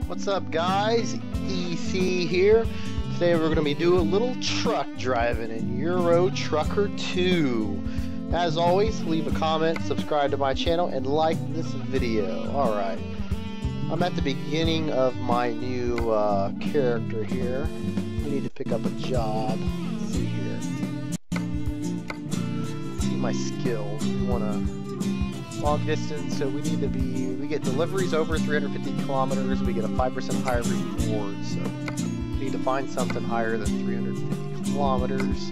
What's up, guys? EC here. Today we're going to be doing a little truck driving in Euro Trucker 2. As always, leave a comment, subscribe to my channel, and like this video. Alright. I'm at the beginning of my new character here. We need to pick up a job. Let's see here. Let's see my skills. We want to long distance, so we need to be, we get deliveries over 350 kilometers, we get a 5% higher reward, so we need to find something higher than 350 kilometers.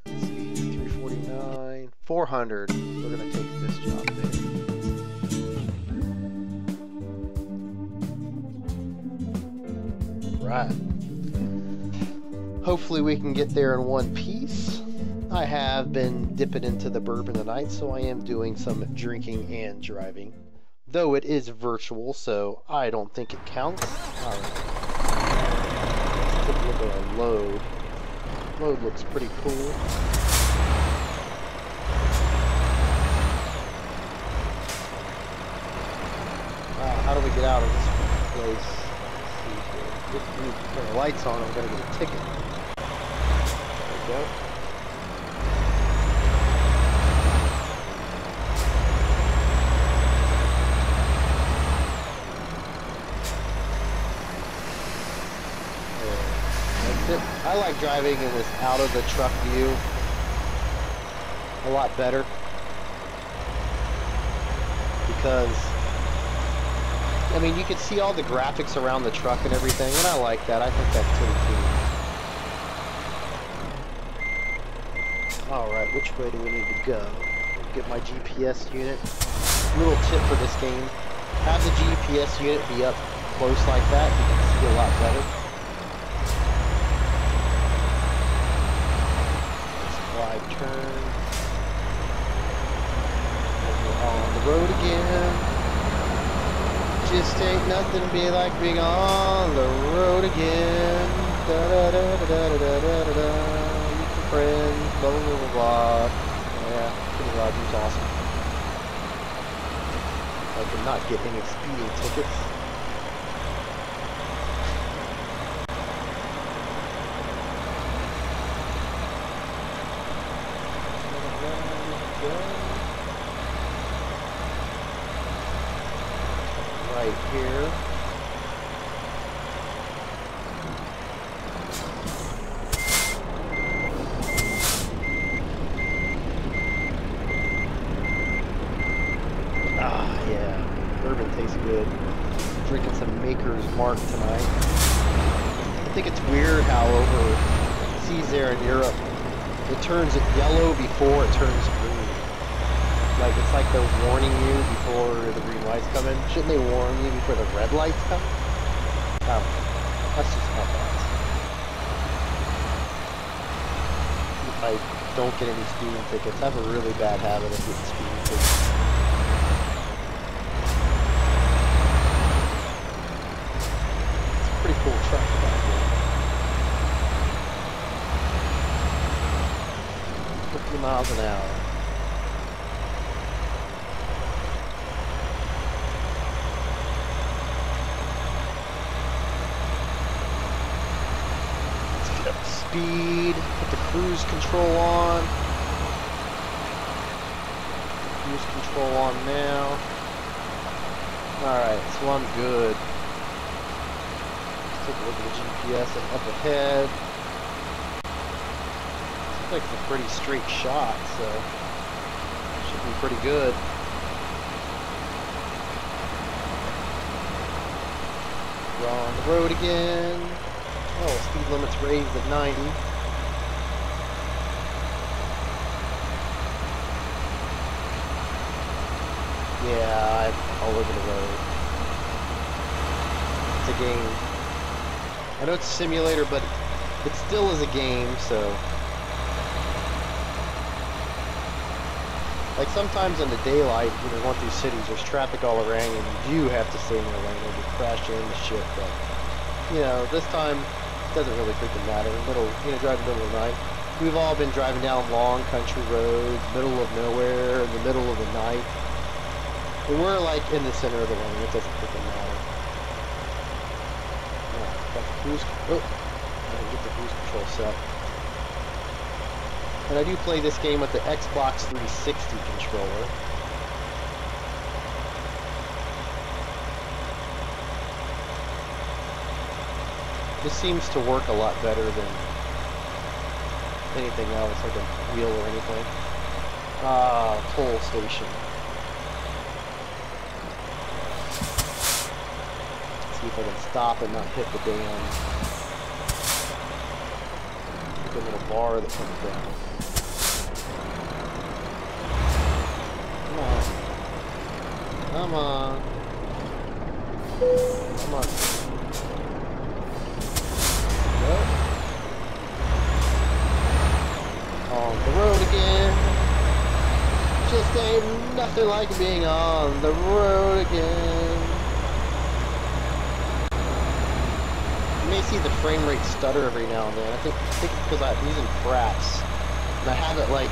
Let's see, 349, 400, we're going to take this job there. Right. Hopefully we can get there in one piece. I have been dipping into the bourbon tonight, so I am doing some drinking and driving. Though it is virtual, so I don't think it counts. Alright. Let's take a look at our load. Load looks pretty cool. How do we get out of this place? Let's see here. If we turn the lights on, I'm going to get a ticket. There we go. I like driving in this out of the truck view a lot better because, I mean, you can see all the graphics around the truck and everything, and I like that. I think that's pretty cool. Alright, which way do we need to go? Get my GPS unit. Little tip for this game, have the GPS unit be up close like that, you can see a lot better. Turn. We're on the road again. Just ain't nothing be like being on the road again. Da da da da da da da da da. Meet some friends. Blah blah blah blah. Yeah, Kenny Rogers awesome. I could not get any speeding tickets. Right here. Ah, yeah. Bourbon tastes good. Drinking some Maker's Mark tonight. I think it's weird how overseas there in Europe, it turns yellow before it turns green. Like, it's like they're warning you before the green lights come in. Shouldn't they warn you before the red lights come? Oh, that's just how bad. If I don't get any speeding tickets, I have a really bad habit of getting speeding tickets. It's a pretty cool truck back here. 50 miles an hour. Speed, put the cruise control on. Cruise control on now. Alright, so I'm good. Let's take a look at the GPS up ahead. Looks like it's a pretty straight shot, so should be pretty good. We're on the road again. Oh, speed limit's raised at 90. Yeah, I'm all over the road. It's a game. I know it's a simulator, but it still is a game, so. Like sometimes in the daylight, when you're going through cities, there's traffic all around and you do have to stay in your lane or you crash into shit, but, you know, this time, doesn't really freaking matter. Driving middle of the night. We've all been driving down long country roads, middle of nowhere, in the middle of the night. And we're like in the center of the lane. It doesn't freaking matter. Got the cruise. Oh, I didn't get the cruise control set. And I do play this game with the Xbox 360 controller. This seems to work a lot better than anything else, like a wheel or anything. Ah, toll station. Let's see if I can stop and not hit the damn the little bar that comes down. Come on. Come on. Come on. Nope. On the road again. Just ain't nothing like being on the road again. You may see the frame rate stutter every now and then. I think it's because I'm using Fraps. And I have it like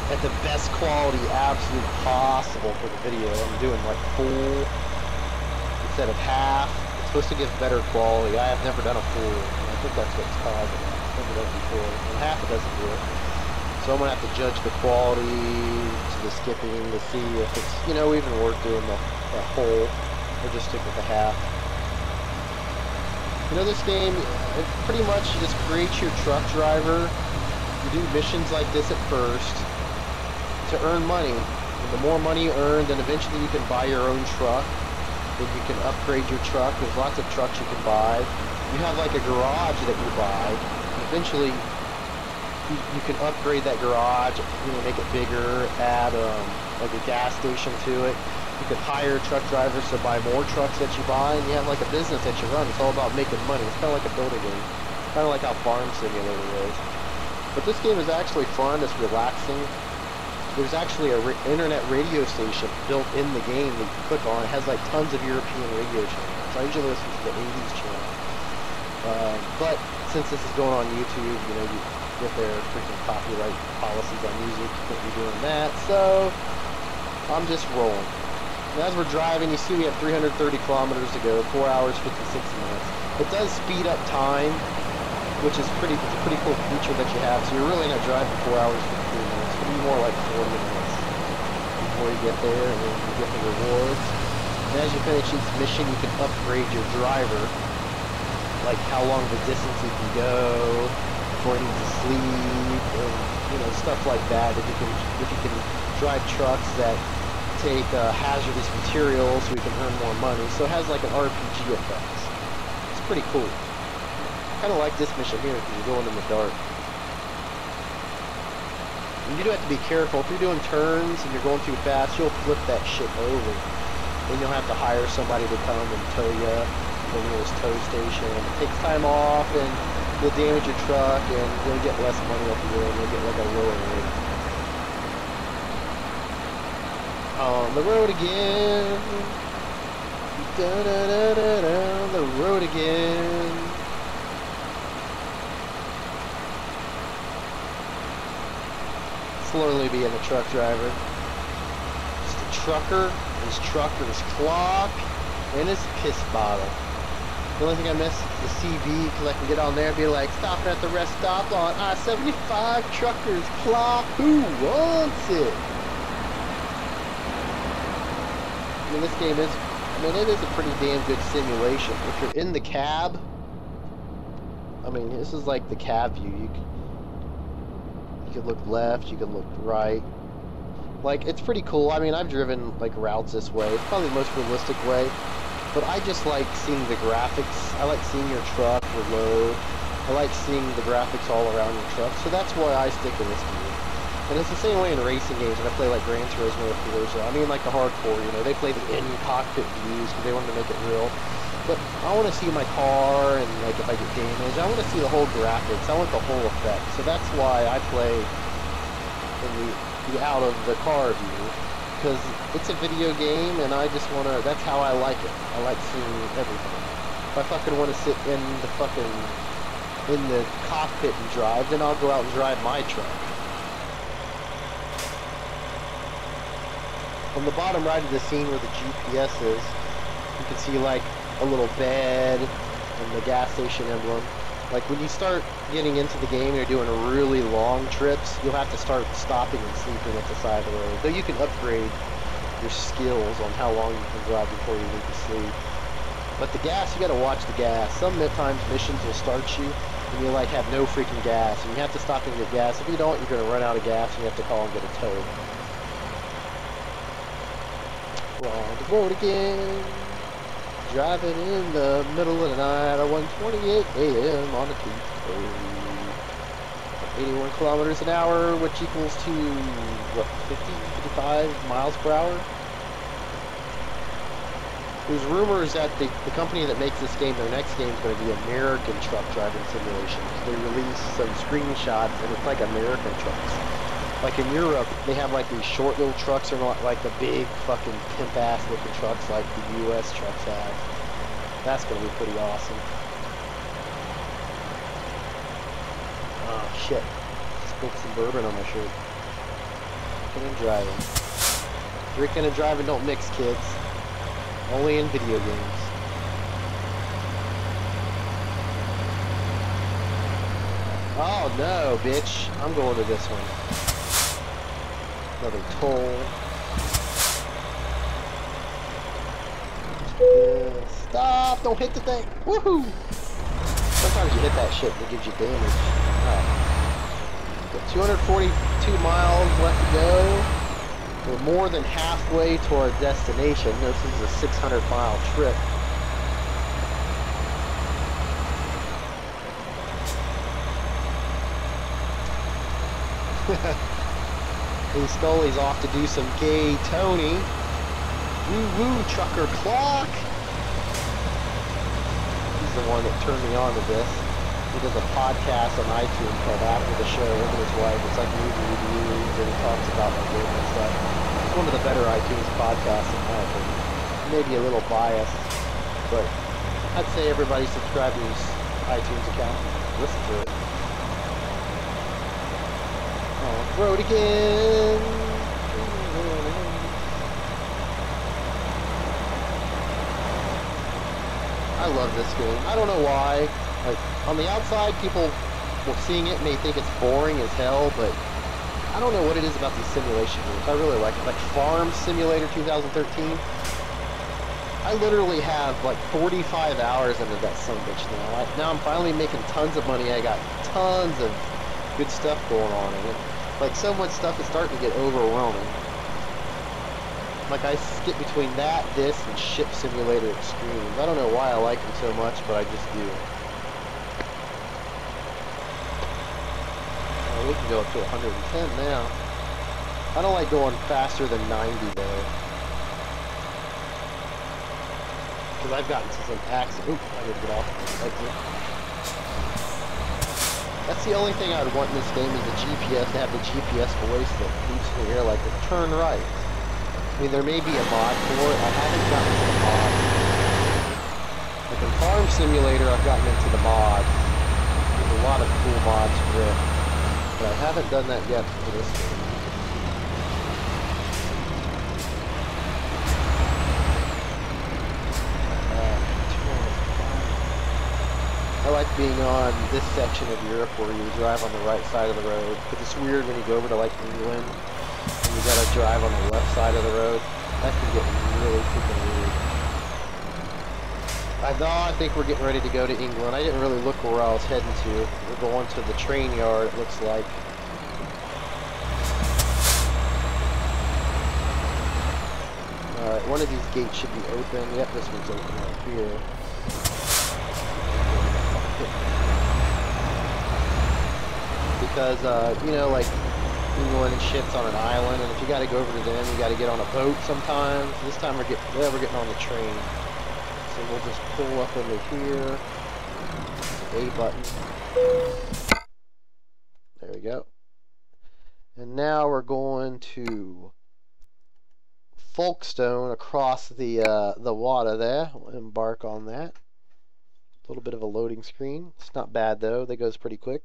at the best quality absolute possible for the video. I'm doing like full instead of half. It's supposed to give better quality. I have never done a full, and I think that's what's causing it. I've never done it before. And half it doesn't do it. So I'm going to have to judge the quality to the skipping to see if it's, you know, even worth doing the whole, or just stick with the half. You know, this game, it pretty much just creates your truck driver. You do missions like this at first to earn money. And the more money you earn, then eventually you can buy your own truck. Then you can upgrade your truck. There's lots of trucks you can buy. You have like a garage that you buy. And eventually, you can upgrade that garage, you know, make it bigger, add like a gas station to it. You could hire truck drivers to buy more trucks that you buy, and you have like a business that you run. It's all about making money. It's kind of like a building game. Kind of like how Farm Simulator is. But this game is actually fun. It's relaxing. There's actually an internet radio station built in the game that you can click on. It has like tons of European radio channels. I usually listen to the 80s channel. But since this is going on YouTube, you know, you get their freaking copyright policies on music. You can't be doing that. So I'm just rolling. And as we're driving, you see we have 330 kilometers to go, 4 hours, 56 minutes. It does speed up time, which is it's a pretty cool feature that you have. So you're really not driving 4 hours, 53 minutes. It'll be more like 40 minutes before you get there, and then you get the rewards. And as you finish each mission, you can upgrade your driver, like how long the distance you can go, before you need to sleep, and you know, stuff like that. If you can drive trucks that take hazardous materials, so we can earn more money. So it has like an RPG effect. It's pretty cool. Kind of like this mission here because you're going in the dark. And you do have to be careful. If you're doing turns and you're going too fast, you'll flip that shit over. Then you'll have to hire somebody to come and tow you to the nearest tow station. It takes time off, and you'll damage your truck, and you'll get less money off the road. You'll get like a lower rate. On the road again. Da-da-da-da-da, on the road again. Slowly being a truck driver. Just a trucker, his truck with his clock, and his piss bottle. The only thing I miss is the CV, because I can get on there and be like, stopping at the rest stop on I-75, trucker's clock, who wants it? I mean, this game is, it is a pretty damn good simulation. If you're in the cab, I mean, this is like the cab view. You could look left, you could look right. Like, it's pretty cool. I mean, I've driven, like, routes this way. It's probably the most realistic way. But I just like seeing the graphics. I like seeing your truck reload. I like seeing the graphics all around your truck. So that's why I stick in this game. And it's the same way in racing games when I play like Gran Turismo or Forza. I mean, like the hardcore, you know, they play the in-cockpit views because they want to make it real. But I want to see my car, and like if I get damaged, I want to see the whole graphics. I want the whole effect. So that's why I play in the out of the car view, because it's a video game, and I just want to. That's how I like it. I like seeing everything. If I fucking want to sit in the cockpit and drive, then I'll go out and drive my truck. On the bottom right of the scene where the GPS is, you can see like a little bed, and the gas station emblem. Like when you start getting into the game and you're doing really long trips, you'll have to start stopping and sleeping at the side of the road. Though you can upgrade your skills on how long you can drive before you need to sleep. But the gas, you gotta watch the gas. Some times missions will start you and you like have no freaking gas and you have to stop and get gas. If you don't, you're gonna run out of gas and you have to call and get a tow. We're on the road again. Driving in the middle of the night at 1:28 a.m. on a Tuesday. 81 kilometers an hour, which equals to, what, 50, 55 miles per hour? There's rumors that the company that makes this game, their next game is going to be American Truck Driving Simulation. They released some screenshots, and it's like American trucks. Like in Europe, they have like these short little trucks, are not like the big fucking pimp-ass looking trucks like the U.S. trucks have. That's going to be pretty awesome. Oh shit. Spilled some bourbon on my shirt. Drinking and driving. Drinking and driving don't mix, kids. Only in video games. Oh no, bitch. I'm going to this one. Another toll. Stop! Don't hit the thing! Woohoo! Sometimes you hit that shit and it gives you damage. Alright. Got 242 miles left to go. We're more than halfway to our destination. This is a 600-mile trip. Hey, Scully's off to do some gay Tony. Woo-woo, trucker clock! He's the one that turned me on to this. He does a podcast on iTunes called After the Show with his wife. It's like movie reviews, and he talks about the game and stuff. It's one of the better iTunes podcasts in my opinion. Maybe a little biased, but I'd say everybody subscribe to his iTunes account and listen to it. On the road again! I love this game. I don't know why. Like, on the outside, people seeing it may think it's boring as hell, but I don't know what it is about these simulation games. I really like it. Like Farm Simulator 2013. I literally have like 45 hours into that sumbitch now. Now I'm finally making tons of money. I got tons of good stuff going on in it. Like so much stuff is starting to get overwhelming. Like I skip between that, this, and Ship Simulator Extremes. I don't know why I like them so much, but I just do. We can go up to 110 now. I don't like going faster than 90 though. Because I've gotten to some accidents. Oop, I didn't get off. That's the only thing I would want in this game is the GPS, to have the GPS voice that keeps me here, like turn right. I mean, there may be a mod for it. I haven't gotten to the mod. Like in Farm Simulator, I've gotten into the mods. There's a lot of cool mods for it. But I haven't done that yet for this game. I like being on this section of Europe where you drive on the right side of the road. Because it's weird when you go over to like England and you gotta drive on the left side of the road. That can get really freaking weird. I think we're getting ready to go to England. I didn't really look where I was heading to. We're going to the train yard, it looks like. Alright, one of these gates should be open. Yep, this one's open right here. Because, you know, like, England ship's on an island, and if you gotta go over to them, you gotta get on a boat sometimes. This time we're getting on the train. So we'll just pull up into here. A button. There we go. And now we're going to Folkestone across the water there. We'll embark on that. A little bit of a loading screen. It's not bad though. That goes pretty quick.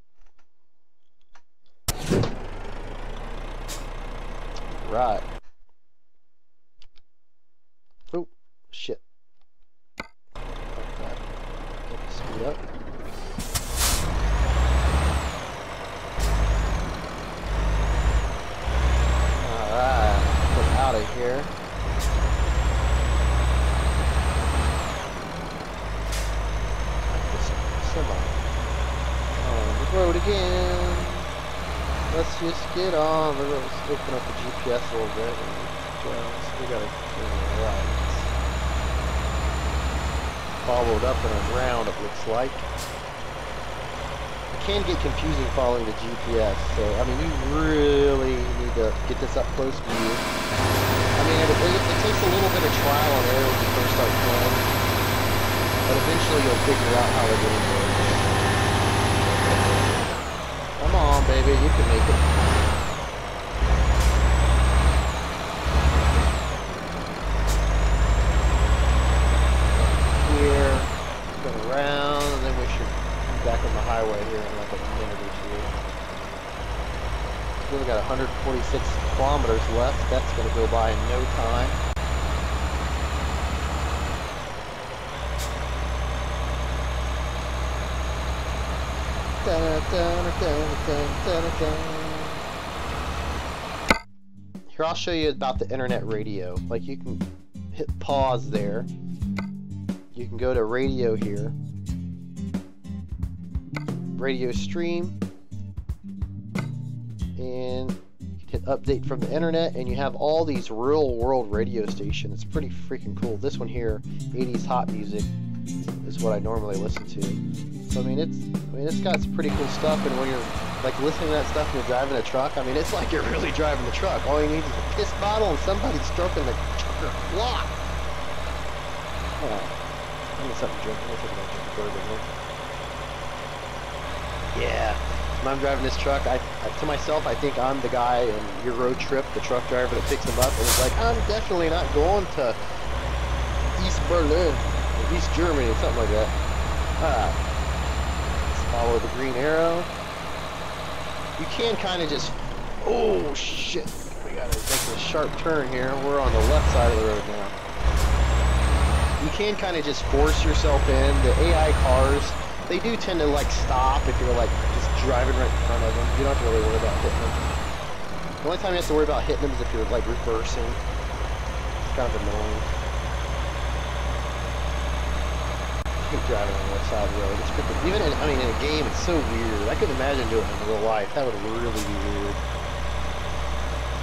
Right. Oh, shit. here. On the road again. Let's just get on the road. Let's open up the GPS a little bit. We gotta turn right. Followed up and around, it looks like. It can get confusing following the GPS, so I mean, you really need to get this up close to you. I mean, it takes a little bit of trial and error when you first start playing, but eventually you'll figure out how the game works. Come on, baby, you can make it. Here, go around, and then we should be back on the highway here in like a minute or two. We've only got 146 kilometers left. That's going to go by in no time. Here, I'll show you about the internet radio. Like, you can hit pause there. You can go to radio here. Radio stream. And you can hit update from the internet, and you have all these real world radio stations. It's pretty freaking cool. This one here, 80s hot music, is what I normally listen to. So I mean it's got some pretty cool stuff, and when you're like listening to that stuff and you're driving a truck, I mean it's like you're really driving the truck. All you need is a piss bottle and somebody stroking the trucker block. I need something to drink. I'm gonna take a bourbon here. Yeah. When I'm driving this truck, I to myself, I think I'm the guy in your road trip, the truck driver that picks him up, and it's like, I'm definitely not going to East Berlin, or East Germany, something like that. Let's follow the green arrow. You can kind of just, oh shit, we gotta make a sharp turn here. We're on the left side of the road now. You can kind of just force yourself in. The AI cars, they do tend to like stop if you're like just driving right in front of them. You don't have to really worry about hitting them. The only time you have to worry about hitting them is if you're like reversing. It's kind of annoying. Keep driving on the left side of the road. It's freaking, even in, I mean, in a game, it's so weird. I couldn't imagine doing it in real life. That would really be weird.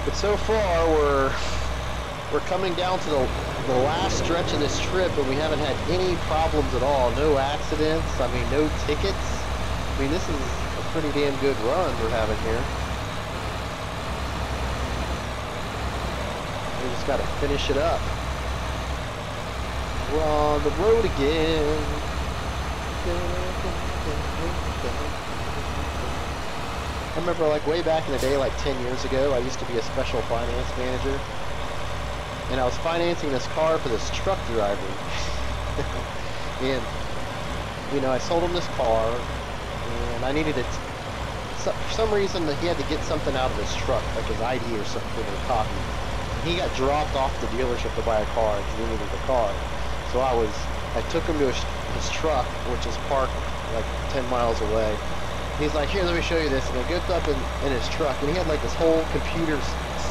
But so far, we're coming down to the last stretch of this trip, and we haven't had any problems at all. No accidents. I mean, no tickets. I mean, this is a pretty damn good run we're having here. We just got to finish it up. We're on the road again. I remember like way back in the day, like 10 years ago, I used to be a special finance manager. And I was financing this car for this truck driver. And, you know, I sold him this car, and I needed it. For some reason, he had to get something out of his truck, like his ID or something for the copy. He got dropped off the dealership to buy a car because he needed the car. So I took him to his truck, which is parked like 10 miles away. He's like, here, let me show you this. And I gets up in his truck, and he had like this whole computer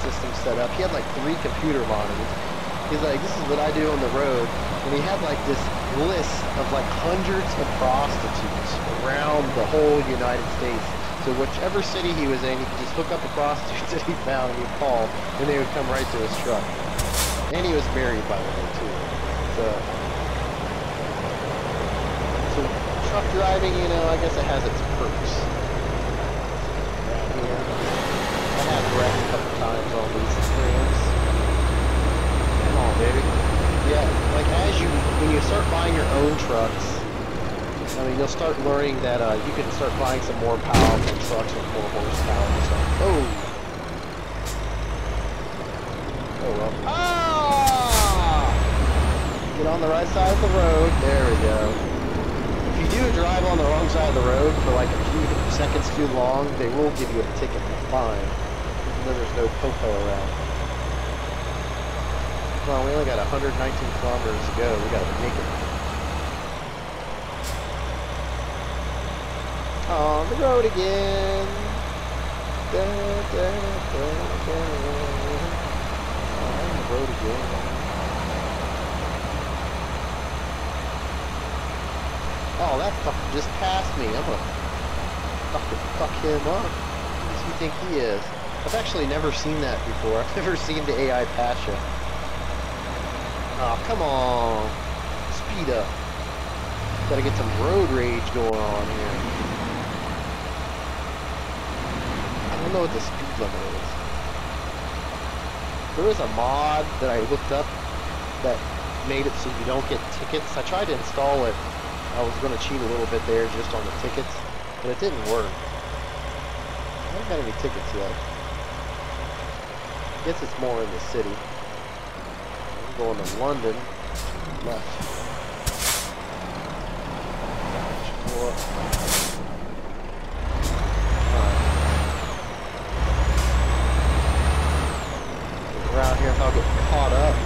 system set up. He had like 3 computer monitors. He's like, this is what I do on the road. And he had like this list of like hundreds of prostitutes around the whole United States. So whichever city he was in, he could just hook up the prostitutes that he found, and he'd call, and they would come right to his truck. And he was married, by the way, too. So truck driving, you know, I guess it has its perks. Right here. I have wrecked a couple times on these streams. Come on, baby. Yeah, like when you start buying your own trucks, I mean, you'll start learning that you can start buying some more powerful trucks with more horsepower and stuff. Oh! Oh well. Ah! Get on the right side of the road. There we go. If you do drive on the wrong side of the road for like a few seconds too long, they will give you a ticket and a fine, even though there's no popo around. Well, we only got 119 kilometers to go. We gotta make it. On the road again. Da, da, da, da. On the road again. Oh, that fucker just passed me. I'm gonna fucking fuck him up. Who does he think he is? I've actually never seen that before. I've never seen the AI pass you. Oh, come on. Speed up. Gotta get some road rage going on here. I don't know what the speed limit is. There was a mod that I looked up that made it so you don't get tickets. I tried to install it. I was going to cheat a little bit there just on the tickets, but it didn't work. I haven't got any tickets yet. I guess it's more in the city. I'm going to London. Left. Around here, if I'll get caught up.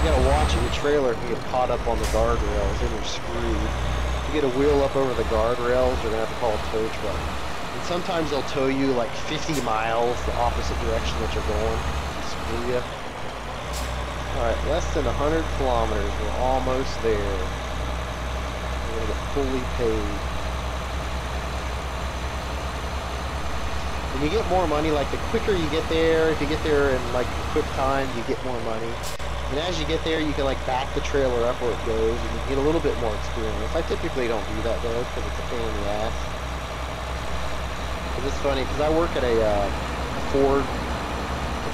You gotta watch your trailer if you get caught up on the guardrails, then you're screwed. If you get a wheel up over the guardrails, you're gonna have to call a tow truck. And sometimes they'll tow you like 50 miles the opposite direction that you're going. Screw you. Alright, less than 100 kilometers. We're almost there. We're gonna get fully paid. When you get more money, like the quicker you get there, if you get there in like a quick time, you get more money. And as you get there, you can like back the trailer up where it goes, and you get a little bit more experience. I typically don't do that though, because it's a pain in the ass. Because it's funny, because I work at a Ford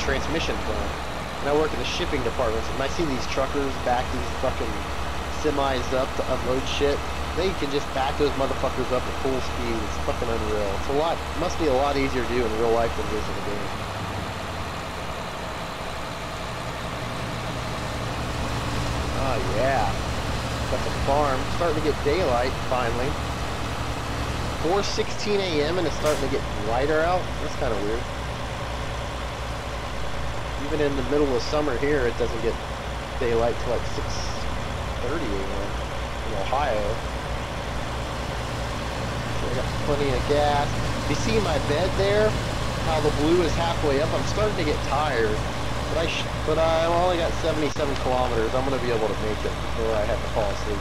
transmission plant, and I work in the shipping department, and I see these truckers back these fucking semis up to unload shit. They can just back those motherfuckers up at full speed. It's fucking unreal. It's a lot, must be a lot easier to do in real life than it is in the game. Oh yeah, got the farm. Starting to get daylight finally. 4:16 a.m. and it's starting to get lighter out. That's kind of weird. Even in the middle of summer here, it doesn't get daylight till like 6:30 a.m. in Ohio. I got plenty of gas. You see my bed there? How the blue is halfway up? I'm starting to get tired. But I only got 77 kilometers. I'm going to be able to make it before I have to fall asleep.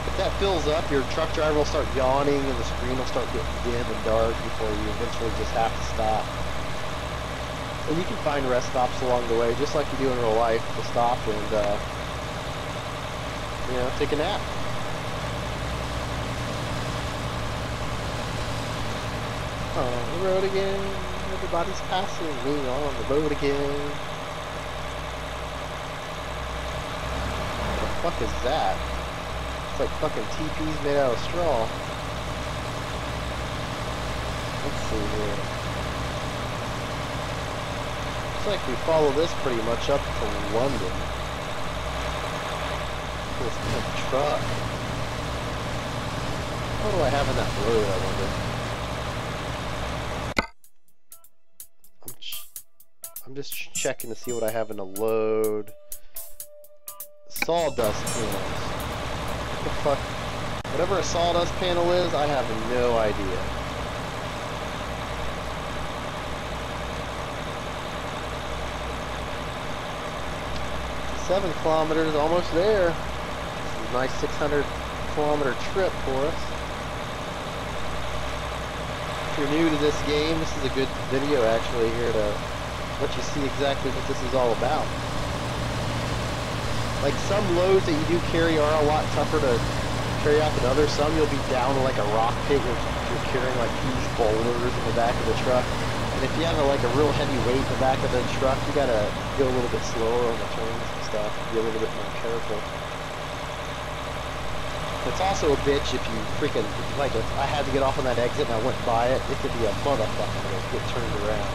If that fills up, your truck driver will start yawning and the screen will start getting dim and dark before you eventually just have to stop. And you can find rest stops along the way, just like you do in real life, to stop and, you know, take a nap. On the road again. Everybody's passing me on the road again. What the fuck is that? It's like fucking TP's made out of straw. Let's see here. Looks like we follow this pretty much up to London. This kind of truck. What do I have in that road, I wonder? I'm just checking to see what I have in the load. Sawdust panels. What the fuck? Whatever a sawdust panel is, I have no idea. Seven kilometers, almost there. This is a nice 600-kilometer trip for us. If you're new to this game, this is a good video actually here to let you see exactly what this is all about. Like some loads that you do carry are a lot tougher to carry out than others. Some you'll be down in like a rock pit, you're carrying like huge boulders in the back of the truck. And if you have like a real heavy weight in the back of the truck, you gotta go a little bit slower on the turns and stuff, be a little bit more careful. It's also a bitch if you freaking, like if I had to get off on that exit and I went by it, it could be a motherfucker to get turned around.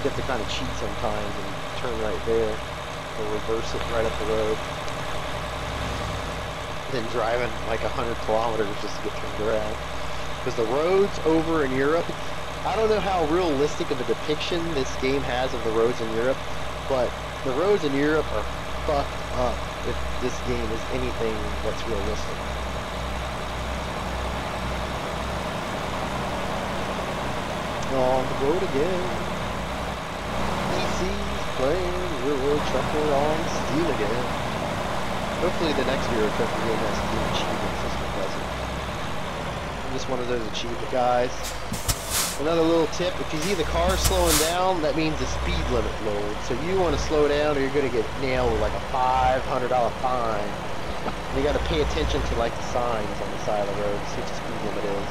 You have to kind of cheat sometimes and turn right there, or reverse it right up the road. Then driving like 100 kilometers just to get turned around. Because the roads over in Europe, I don't know how realistic of a depiction this game has of the roads in Europe, but the roads in Europe are fucked up if this game is anything that's realistic. On the road again. PC's playing Euro Trucker on Steam again. Hopefully the next Euro Trucker game has Steam achievements, this one doesn't. I'm just one of those achievement guys. Another little tip, if you see the car slowing down, that means the speed limit lowered. So you want to slow down or you're going to get nailed with like a $500 fine. And you got to pay attention to like the signs on the side of the road to see what the speed limit is.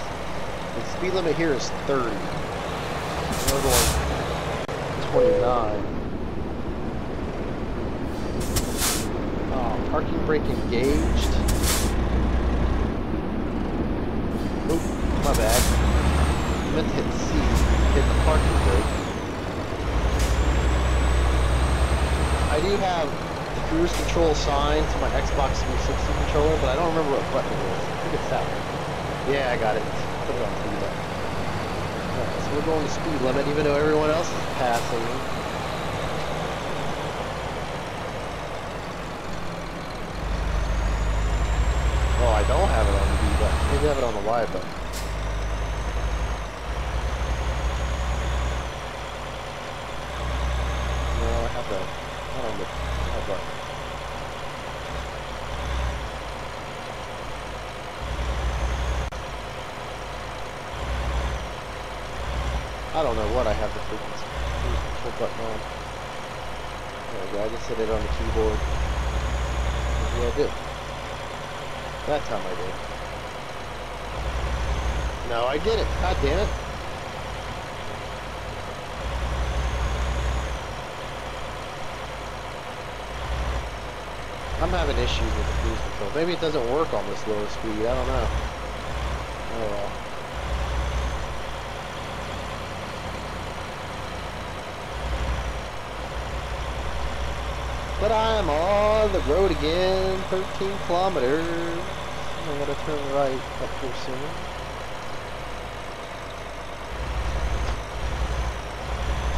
The speed limit here is 30. And we're going 29. Oh, parking brake engaged. Oh, my bad. I meant to hit C, hit the parking brake. I do have the cruise control sign to my Xbox 360 controller, but I don't remember what button it is. I think it's that one. Yeah, I got it. Put it on speed limit. Alright, so we're going to speed limit even though everyone else is passing. Oh, I don't have it on the B button. Maybe I have it on the Y button. I don't know what I have the frequency control button on. There we go, I just hit it on the keyboard. Yeah, I did. That time I did. No, I did it. God damn it. I'm having issues with the cruise control. Maybe it doesn't work on this lower speed. I don't know. Oh well. But I'm on the road again, 13 kilometers. I'm gonna turn right up here soon.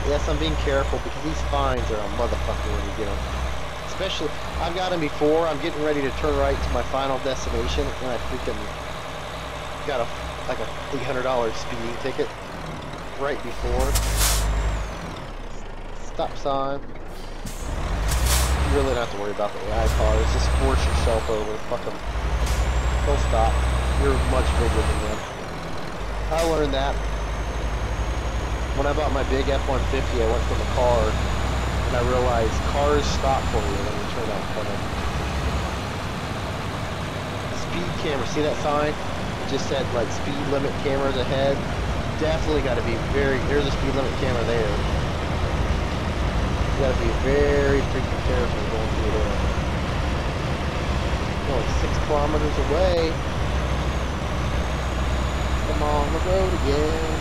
Yes, I'm being careful because these fines are a motherfucker when you get them. Especially, I've got them before. I'm getting ready to turn right to my final destination, and I freaking got like a $800 speeding ticket right before. Stop sign. You really don't have to worry about the AI cars. Just force yourself over. Fuck them. They'll stop. You're much bigger than them. I learned that when I bought my big F-150. I went from a car, and I realized cars stop for you when you turn out in front of them. Speed camera. See that sign? It just said like speed limit cameras ahead. Definitely got to be very. There's a speed limit camera there. You gotta be very freaking careful going through there. Only 6 kilometers away. I'm on the road again.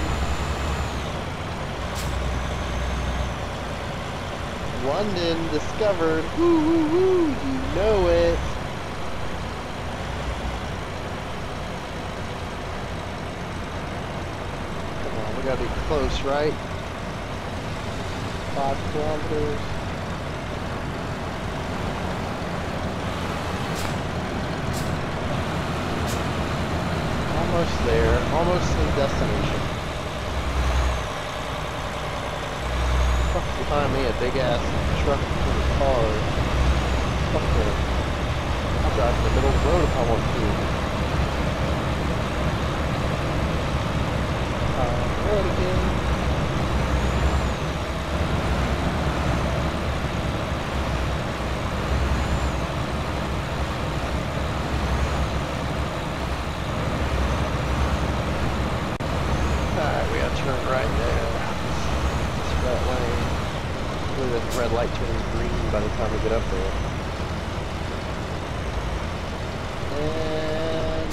London discovered. Woo woo woo, you know it. Come on, we gotta be close, right? 5 kilometers. Almost there. Almost to the destination. Fuck behind me, a big ass truck with a car. Fuck there. I'll drive in the middle of the road if I want to. Road again. Turn right there. It's that lane. Look at the red light turning green by the time we get up there. And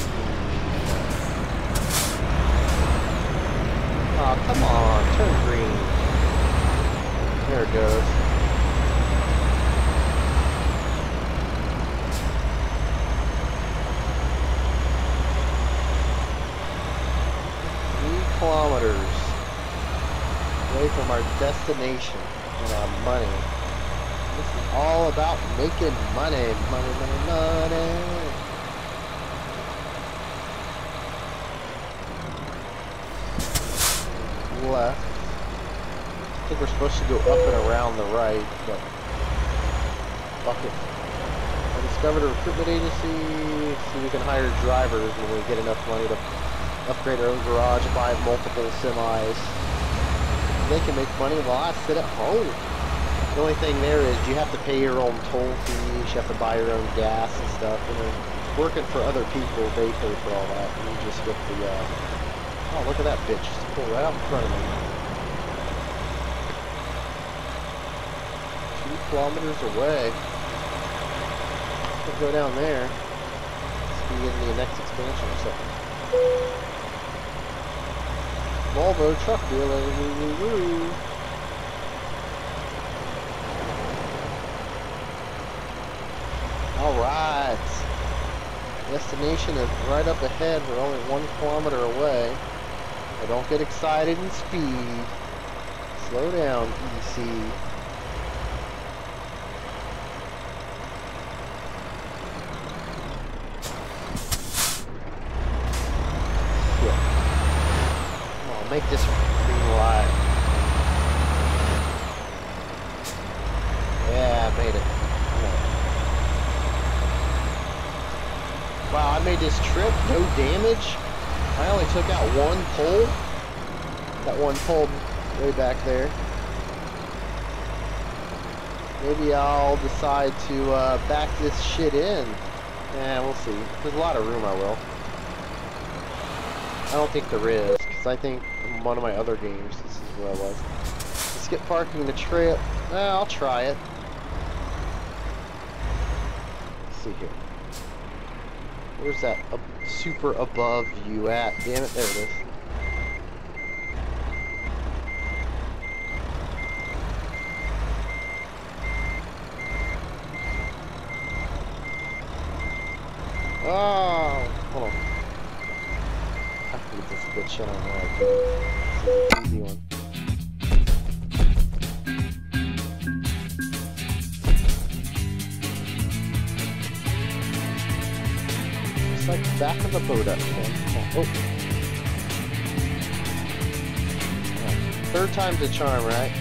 oh, come on, turn green. There it goes. Kilometers away from our destination and our money. This is all about making money, money, money, money. Left. I think we're supposed to go up and around the right, but Fuck it. I discovered a recruitment agency. See, we can hire drivers when we get enough money to upgrade our own garage, buy multiple semis. They can make money while I sit at home. The only thing there is you have to pay your own toll fees, you have to buy your own gas and stuff. You know, working for other people, they pay for all that. And you just get the, oh, look at that bitch. Just pull right out in front of me. 2 kilometers away. We'll go down there. Let's be in the next expansion or something. Volvo truck dealer, woo woo woo. Alright. Destination is right up ahead. We're only 1 kilometer away. But don't get excited and speed. Slow down, EC. Make this green light. Yeah, I made it. Wow, I made this trip, no damage. I only took out 1 pole. That 1 pole way back there. Maybe I'll decide to back this shit in. Yeah, we'll see. There's a lot of room, I will. I don't think there is, because I think in one of my other games, this is where I was. Skip parking the trip. I'll try it. Let's see here. Where's that super above view at? Damn it, there it is. Oh, hold on. I have to get this good shit on there. This is an easy one. Just like backing the boat up, man. Oh. Right. 3rd time's the charm, right?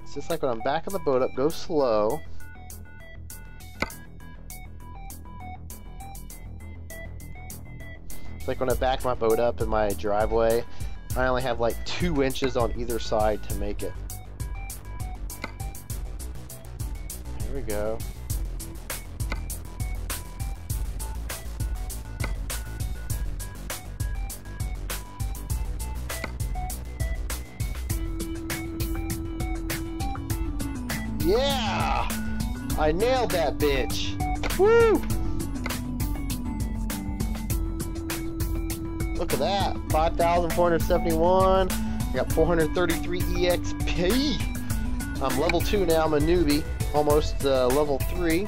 It's just like when I'm backing the boat up, go slow. It's like when I back my boat up in my driveway, I only have like 2 inches on either side to make it. Here we go. Yeah! I nailed that bitch! Woo! Look at that, 5,471. I got 433 EXP. I'm level 2 now, I'm a newbie, almost level 3.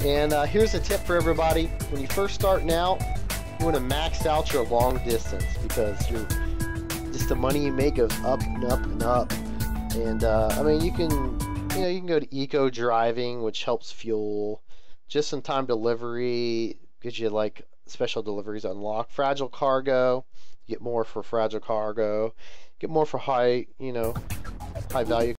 And here's a tip for everybody. When you first starting out, you want to max out your long distance, because just the money you make goes up and up and up. And I mean, you can go to eco driving, which helps fuel. Just in time delivery gives you like special deliveries unlock. Fragile cargo, you get more for fragile cargo. Get more for high value